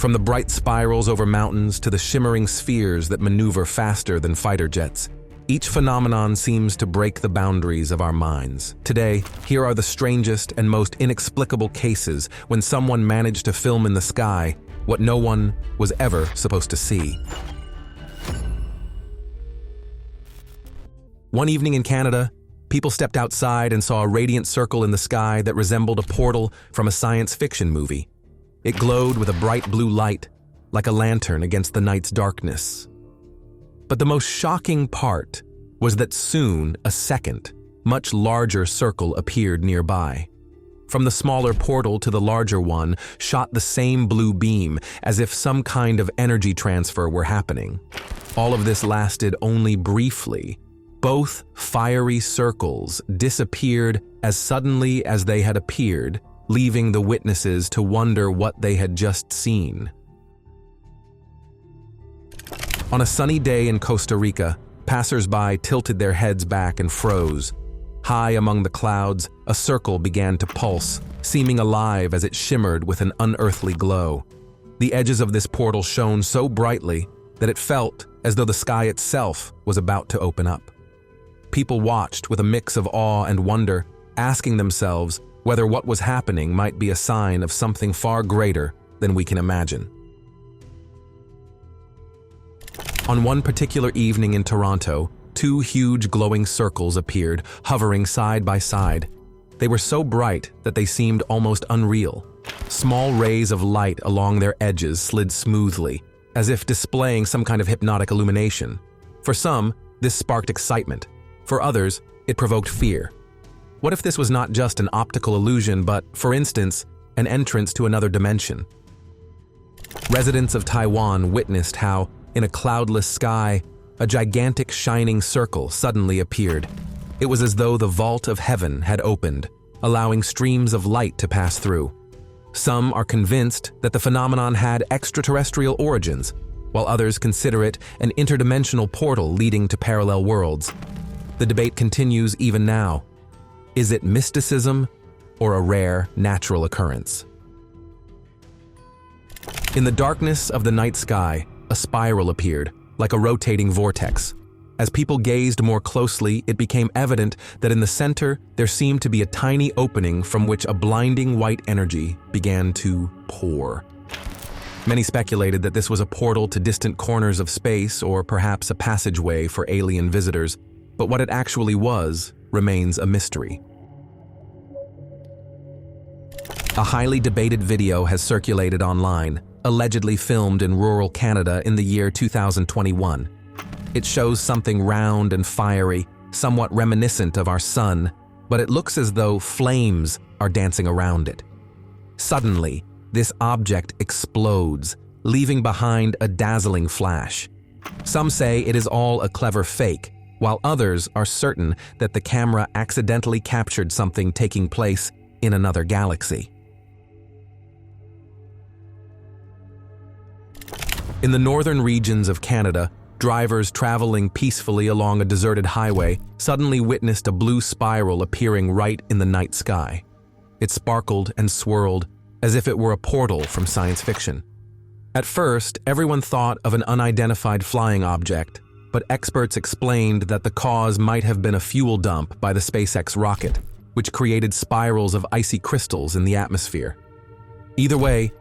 From the bright spirals over mountains to the shimmering spheres that maneuver faster than fighter jets, each phenomenon seems to break the boundaries of our minds. Today, here are the strangest and most inexplicable cases when someone managed to film in the sky what no one was ever supposed to see. One evening in Canada, people stepped outside and saw a radiant circle in the sky that resembled a portal from a science fiction movie. It glowed with a bright blue light, like a lantern against the night's darkness. But the most shocking part was that soon a second, much larger circle appeared nearby. From the smaller portal to the larger one shot the same blue beam, as if some kind of energy transfer were happening. All of this lasted only briefly. Both fiery circles disappeared as suddenly as they had appeared, leaving the witnesses to wonder what they had just seen. On a sunny day in Costa Rica, passers-by tilted their heads back and froze. High among the clouds, a circle began to pulse, seeming alive as it shimmered with an unearthly glow. The edges of this portal shone so brightly that it felt as though the sky itself was about to open up. People watched with a mix of awe and wonder, asking themselves whether what was happening might be a sign of something far greater than we can imagine. On one particular evening in Toronto, two huge glowing circles appeared, hovering side by side. They were so bright that they seemed almost unreal. Small rays of light along their edges slid smoothly, as if displaying some kind of hypnotic illumination. For some, this sparked excitement. For others, it provoked fear. What if this was not just an optical illusion, but, for instance, an entrance to another dimension? Residents of Taiwan witnessed how, in a cloudless sky, a gigantic shining circle suddenly appeared. It was as though the vault of heaven had opened, allowing streams of light to pass through. Some are convinced that the phenomenon had extraterrestrial origins, while others consider it an interdimensional portal leading to parallel worlds. The debate continues even now. Is it mysticism or a rare natural occurrence? In the darkness of the night sky, a spiral appeared, like a rotating vortex. As people gazed more closely, it became evident that in the center there seemed to be a tiny opening from which a blinding white energy began to pour. Many speculated that this was a portal to distant corners of space or perhaps a passageway for alien visitors, but what it actually was remains a mystery. A highly debated video has circulated online, allegedly filmed in rural Canada in the year 2021. It shows something round and fiery, somewhat reminiscent of our sun, but it looks as though flames are dancing around it. Suddenly, this object explodes, leaving behind a dazzling flash. Some say it is all a clever fake, while others are certain that the camera accidentally captured something taking place in another galaxy. In the northern regions of Canada, drivers traveling peacefully along a deserted highway suddenly witnessed a blue spiral appearing right in the night sky. It sparkled and swirled as if it were a portal from science fiction. At first, everyone thought of an unidentified flying object, but experts explained that the cause might have been a fuel dump by the SpaceX rocket, which created spirals of icy crystals in the atmosphere. Either way,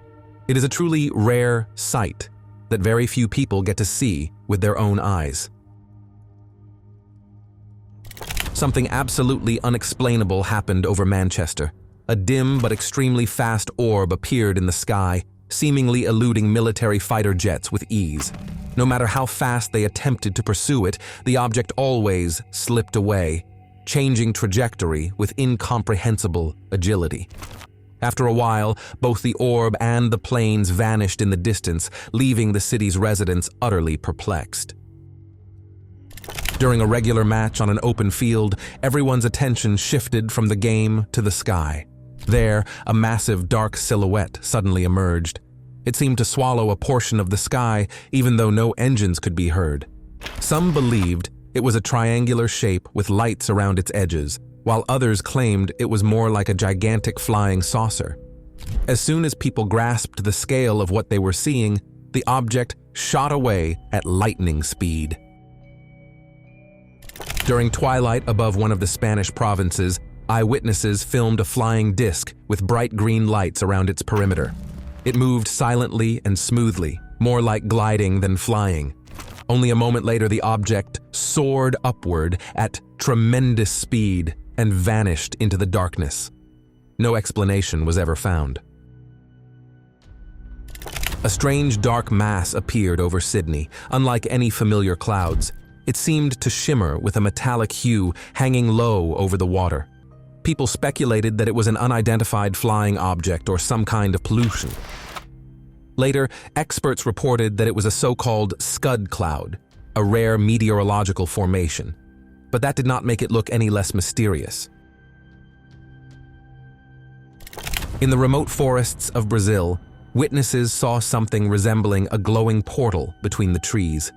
it is a truly rare sight that very few people get to see with their own eyes. Something absolutely unexplainable happened over Manchester. A dim but extremely fast orb appeared in the sky, seemingly eluding military fighter jets with ease. No matter how fast they attempted to pursue it, the object always slipped away, changing trajectory with incomprehensible agility. After a while, both the orb and the planes vanished in the distance, leaving the city's residents utterly perplexed. During a regular match on an open field, everyone's attention shifted from the game to the sky. There, a massive dark silhouette suddenly emerged. It seemed to swallow a portion of the sky, even though no engines could be heard. Some believed it was a triangular shape with lights around its edges, while others claimed it was more like a gigantic flying saucer. As soon as people grasped the scale of what they were seeing, the object shot away at lightning speed. During twilight above one of the Spanish provinces, eyewitnesses filmed a flying disc with bright green lights around its perimeter. It moved silently and smoothly, more like gliding than flying. Only a moment later, the object soared upward at tremendous speed and vanished into the darkness. No explanation was ever found. A strange dark mass appeared over Sydney. Unlike any familiar clouds, it seemed to shimmer with a metallic hue hanging low over the water. People speculated that it was an unidentified flying object or some kind of pollution. Later, experts reported that it was a so-called scud cloud, a rare meteorological formation. But that did not make it look any less mysterious. In the remote forests of Brazil, witnesses saw something resembling a glowing portal between the trees.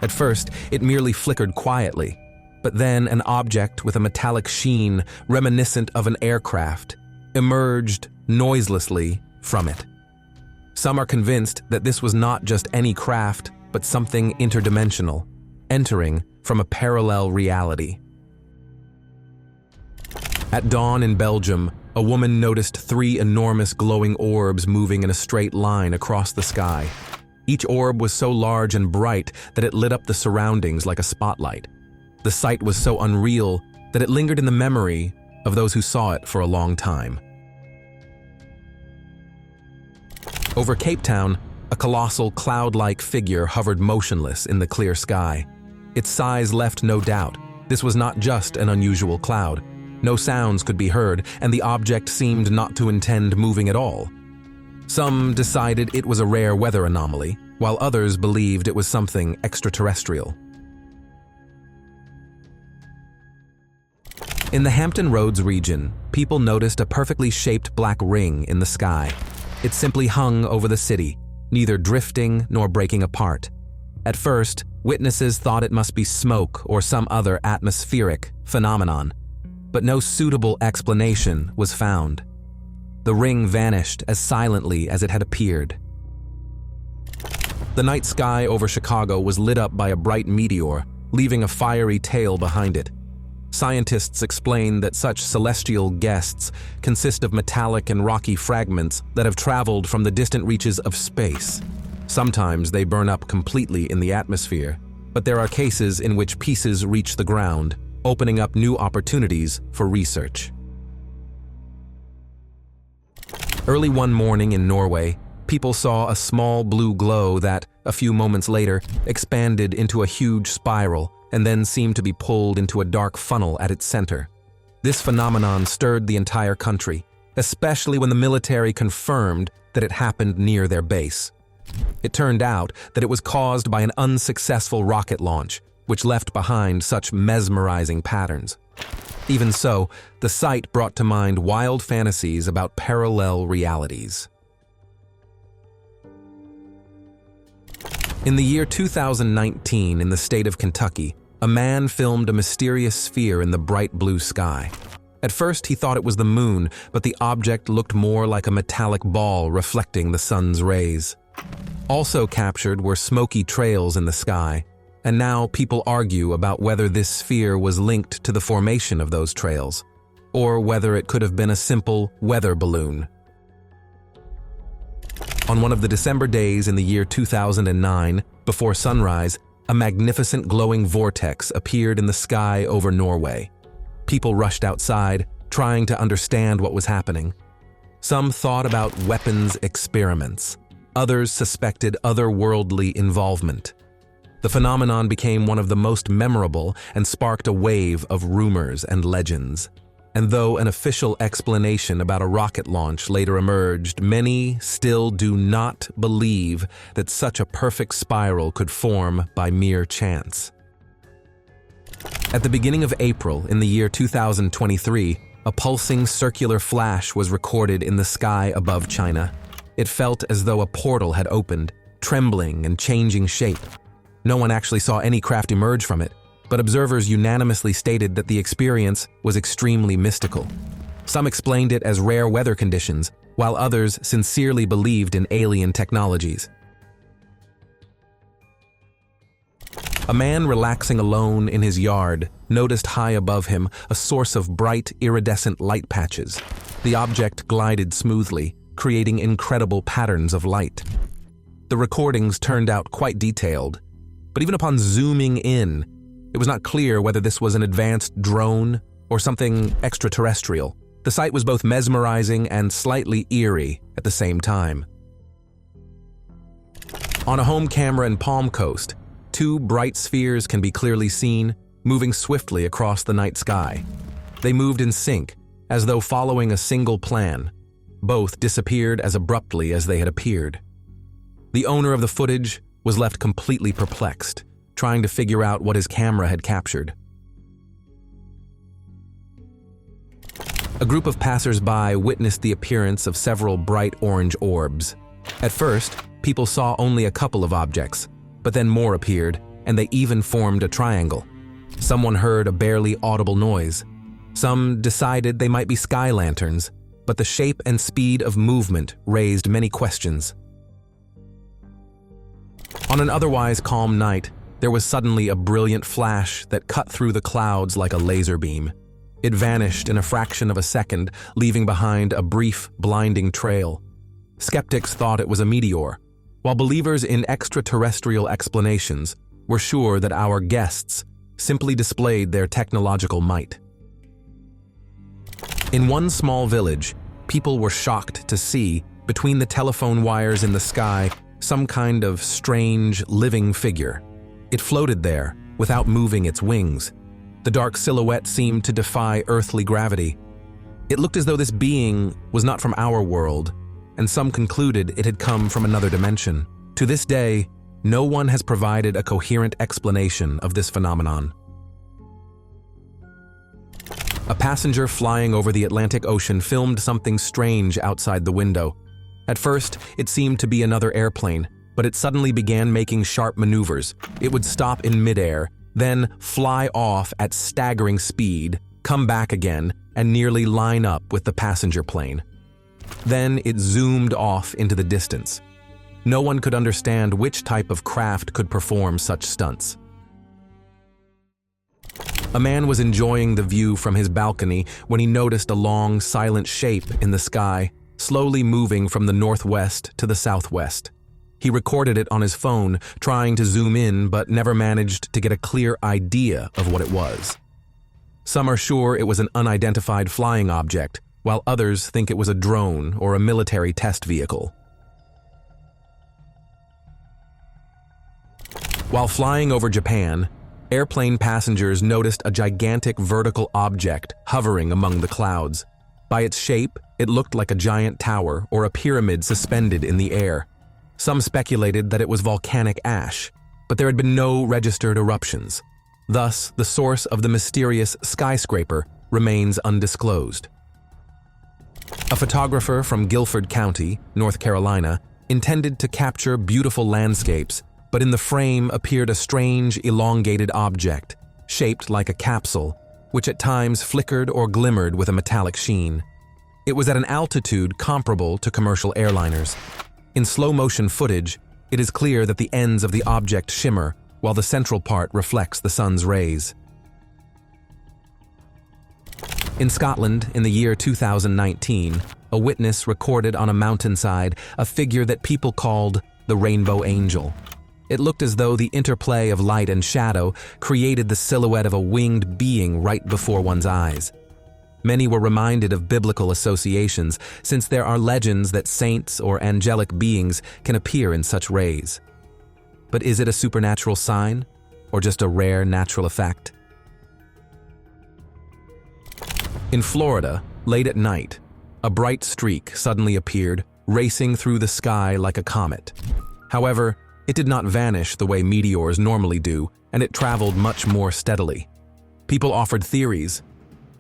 At first, it merely flickered quietly, but then an object with a metallic sheen reminiscent of an aircraft emerged noiselessly from it. Some are convinced that this was not just any craft, but something interdimensional, entering from a parallel reality. At dawn in Belgium, a woman noticed 3 enormous glowing orbs moving in a straight line across the sky. Each orb was so large and bright that it lit up the surroundings like a spotlight. The sight was so unreal that it lingered in the memory of those who saw it for a long time. Over Cape Town, a colossal cloud-like figure hovered motionless in the clear sky. Its size left no doubt. This was not just an unusual cloud. No sounds could be heard, and the object seemed not to intend moving at all. Some decided it was a rare weather anomaly, while others believed it was something extraterrestrial. In the Hampton Roads region, people noticed a perfectly shaped black ring in the sky. It simply hung over the city, neither drifting nor breaking apart. At first, witnesses thought it must be smoke or some other atmospheric phenomenon, but no suitable explanation was found. The ring vanished as silently as it had appeared. The night sky over Chicago was lit up by a bright meteor, leaving a fiery tail behind it. Scientists explain that such celestial guests consist of metallic and rocky fragments that have traveled from the distant reaches of space. Sometimes they burn up completely in the atmosphere, but there are cases in which pieces reach the ground, opening up new opportunities for research. Early one morning in Norway, people saw a small blue glow that, a few moments later, expanded into a huge spiral and then seemed to be pulled into a dark funnel at its center. This phenomenon stirred the entire country, especially when the military confirmed that it happened near their base. It turned out that it was caused by an unsuccessful rocket launch, which left behind such mesmerizing patterns. Even so, the sight brought to mind wild fantasies about parallel realities. In the year 2019, in the state of Kentucky, a man filmed a mysterious sphere in the bright blue sky. At first, he thought it was the moon, but the object looked more like a metallic ball reflecting the sun's rays. Also captured were smoky trails in the sky, and now people argue about whether this sphere was linked to the formation of those trails, or whether it could have been a simple weather balloon. On one of the December days in the year 2009, before sunrise, a magnificent glowing vortex appeared in the sky over Norway. People rushed outside, trying to understand what was happening. Some thought about weapons experiments. Others suspected otherworldly involvement. The phenomenon became one of the most memorable and sparked a wave of rumors and legends. And though an official explanation about a rocket launch later emerged, many still do not believe that such a perfect spiral could form by mere chance. At the beginning of April in the year 2023, a pulsing circular flash was recorded in the sky above China. It felt as though a portal had opened, trembling and changing shape. No one actually saw any craft emerge from it, but observers unanimously stated that the experience was extremely mystical. Some explained it as rare weather conditions, while others sincerely believed in alien technologies. A man relaxing alone in his yard noticed high above him a source of bright, iridescent light patches. The object glided smoothly, creating incredible patterns of light. The recordings turned out quite detailed, but even upon zooming in, it was not clear whether this was an advanced drone or something extraterrestrial. The sight was both mesmerizing and slightly eerie at the same time. On a home camera in Palm Coast, two bright spheres can be clearly seen, moving swiftly across the night sky. They moved in sync, as though following a single plan. Both disappeared as abruptly as they had appeared. The owner of the footage was left completely perplexed, trying to figure out what his camera had captured. A group of passers-by witnessed the appearance of several bright orange orbs. At first, people saw only a couple of objects, but then more appeared, and they even formed a triangle. Someone heard a barely audible noise. Some decided they might be sky lanterns, but the shape and speed of movement raised many questions. On an otherwise calm night, there was suddenly a brilliant flash that cut through the clouds like a laser beam. It vanished in a fraction of a second, leaving behind a brief, blinding trail. Skeptics thought it was a meteor, while believers in extraterrestrial explanations were sure that our guests simply displayed their technological might. In one small village, people were shocked to see, between the telephone wires in the sky, some kind of strange, living figure. It floated there, without moving its wings. The dark silhouette seemed to defy earthly gravity. It looked as though this being was not from our world, and some concluded it had come from another dimension. To this day, no one has provided a coherent explanation of this phenomenon. A passenger flying over the Atlantic Ocean filmed something strange outside the window. At first, it seemed to be another airplane, but it suddenly began making sharp maneuvers. It would stop in midair, then fly off at staggering speed, come back again, and nearly line up with the passenger plane. Then it zoomed off into the distance. No one could understand which type of craft could perform such stunts. A man was enjoying the view from his balcony when he noticed a long, silent shape in the sky, slowly moving from the northwest to the southwest. He recorded it on his phone, trying to zoom in, but never managed to get a clear idea of what it was. Some are sure it was an unidentified flying object, while others think it was a drone or a military test vehicle. While flying over Japan, airplane passengers noticed a gigantic vertical object hovering among the clouds. By its shape, it looked like a giant tower or a pyramid suspended in the air. Some speculated that it was volcanic ash, but there had been no registered eruptions. Thus, the source of the mysterious skyscraper remains undisclosed. A photographer from Guilford County, North Carolina, intended to capture beautiful landscapes, but in the frame appeared a strange, elongated object, shaped like a capsule, which at times flickered or glimmered with a metallic sheen. It was at an altitude comparable to commercial airliners. In slow-motion footage, it is clear that the ends of the object shimmer, while the central part reflects the sun's rays. In Scotland, in the year 2019, a witness recorded on a mountainside a figure that people called the Rainbow Angel. It looked as though the interplay of light and shadow created the silhouette of a winged being right before one's eyes. Many were reminded of biblical associations, since there are legends that saints or angelic beings can appear in such rays. But is it a supernatural sign, or just a rare natural effect? In Florida, late at night, a bright streak suddenly appeared, racing through the sky like a comet. However, it did not vanish the way meteors normally do, and it traveled much more steadily. People offered theories.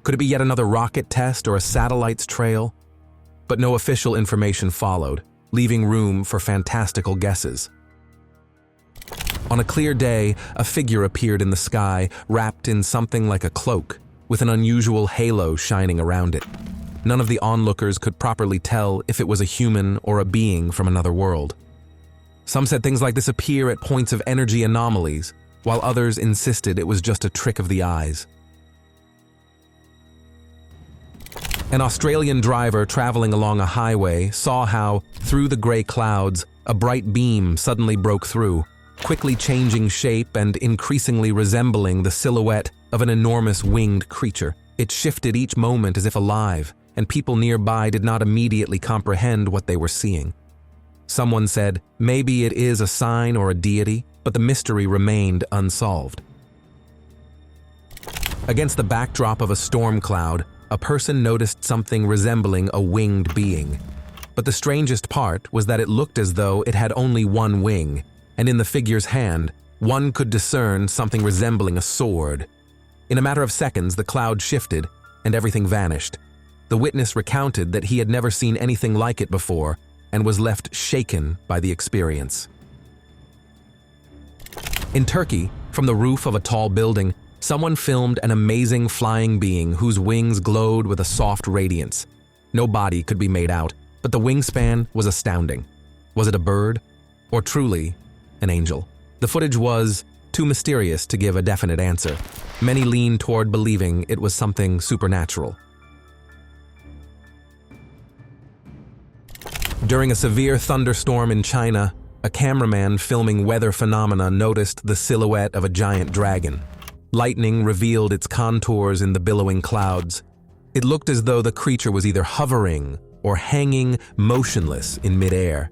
Could it be yet another rocket test or a satellite's trail? But no official information followed, leaving room for fantastical guesses. On a clear day, a figure appeared in the sky, wrapped in something like a cloak, with an unusual halo shining around it. None of the onlookers could properly tell if it was a human or a being from another world. Some said things like this appear at points of energy anomalies, while others insisted it was just a trick of the eyes. An Australian driver traveling along a highway saw how, through the gray clouds, a bright beam suddenly broke through, quickly changing shape and increasingly resembling the silhouette of an enormous winged creature. It shifted each moment as if alive, and people nearby did not immediately comprehend what they were seeing. Someone said, maybe it is a sign or a deity, but the mystery remained unsolved. Against the backdrop of a storm cloud, a person noticed something resembling a winged being. But the strangest part was that it looked as though it had only one wing, and in the figure's hand, one could discern something resembling a sword. In a matter of seconds, the cloud shifted, and everything vanished. The witness recounted that he had never seen anything like it before, and was left shaken by the experience. In Turkey, from the roof of a tall building, someone filmed an amazing flying being whose wings glowed with a soft radiance. No body could be made out, but the wingspan was astounding. Was it a bird? Or truly, an angel? The footage was too mysterious to give a definite answer. Many leaned toward believing it was something supernatural. During a severe thunderstorm in China, a cameraman filming weather phenomena noticed the silhouette of a giant dragon. Lightning revealed its contours in the billowing clouds. It looked as though the creature was either hovering or hanging motionless in midair.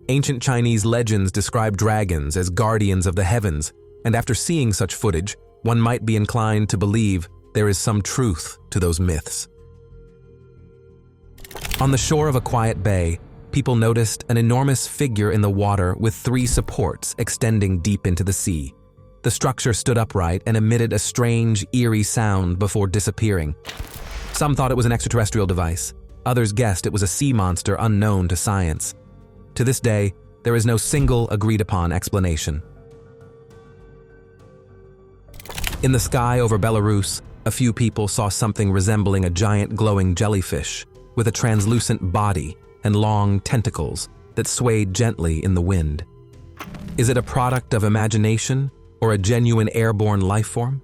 Ancient Chinese legends describe dragons as guardians of the heavens, and after seeing such footage, one might be inclined to believe there is some truth to those myths. On the shore of a quiet bay, people noticed an enormous figure in the water with 3 supports extending deep into the sea. The structure stood upright and emitted a strange, eerie sound before disappearing. Some thought it was an extraterrestrial device. Others guessed it was a sea monster unknown to science. To this day, there is no single agreed-upon explanation. In the sky over Belarus, a few people saw something resembling a giant glowing jellyfish with a translucent body and long tentacles that swayed gently in the wind. Is it a product of imagination or a genuine airborne life form?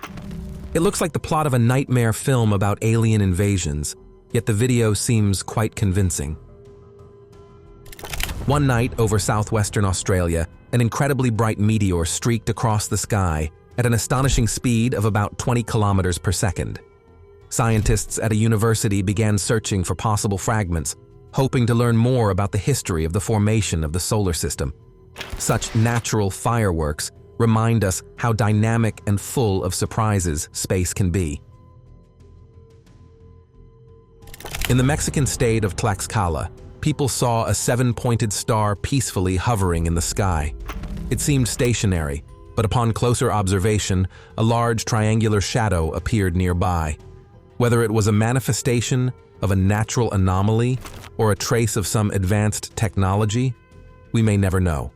It looks like the plot of a nightmare film about alien invasions, yet the video seems quite convincing. One night over southwestern Australia, an incredibly bright meteor streaked across the sky at an astonishing speed of about 20 kilometers per second. Scientists at a university began searching for possible fragments, hoping to learn more about the history of the formation of the solar system. Such natural fireworks remind us how dynamic and full of surprises space can be. In the Mexican state of Tlaxcala, people saw a 7-pointed star peacefully hovering in the sky. It seemed stationary, but upon closer observation, a large triangular shadow appeared nearby. Whether it was a manifestation of a natural anomaly or a trace of some advanced technology, we may never know.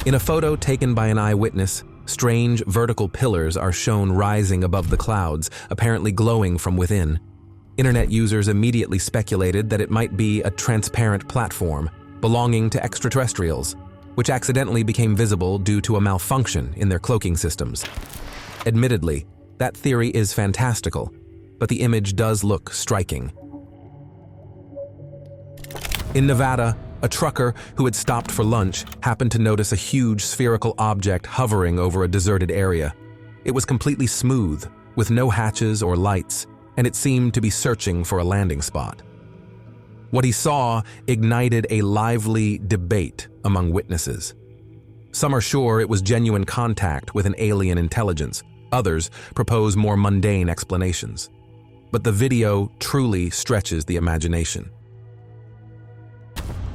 In a photo taken by an eyewitness, strange vertical pillars are shown rising above the clouds, apparently glowing from within. Internet users immediately speculated that it might be a transparent platform belonging to extraterrestrials, which accidentally became visible due to a malfunction in their cloaking systems. Admittedly, that theory is fantastical, but the image does look striking. In Nevada, a trucker who had stopped for lunch happened to notice a huge spherical object hovering over a deserted area. It was completely smooth, with no hatches or lights, and it seemed to be searching for a landing spot. What he saw ignited a lively debate among witnesses. Some are sure it was genuine contact with an alien intelligence. Others propose more mundane explanations. But the video truly stretches the imagination.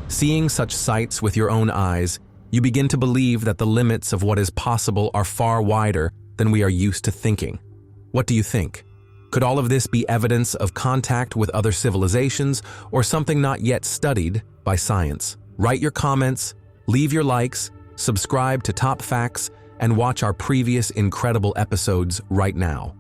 Seeing such sights with your own eyes, you begin to believe that the limits of what is possible are far wider than we are used to thinking. What do you think? Could all of this be evidence of contact with other civilizations or something not yet studied by science? Write your comments, leave your likes, subscribe to Top Facts, and watch our previous incredible episodes right now.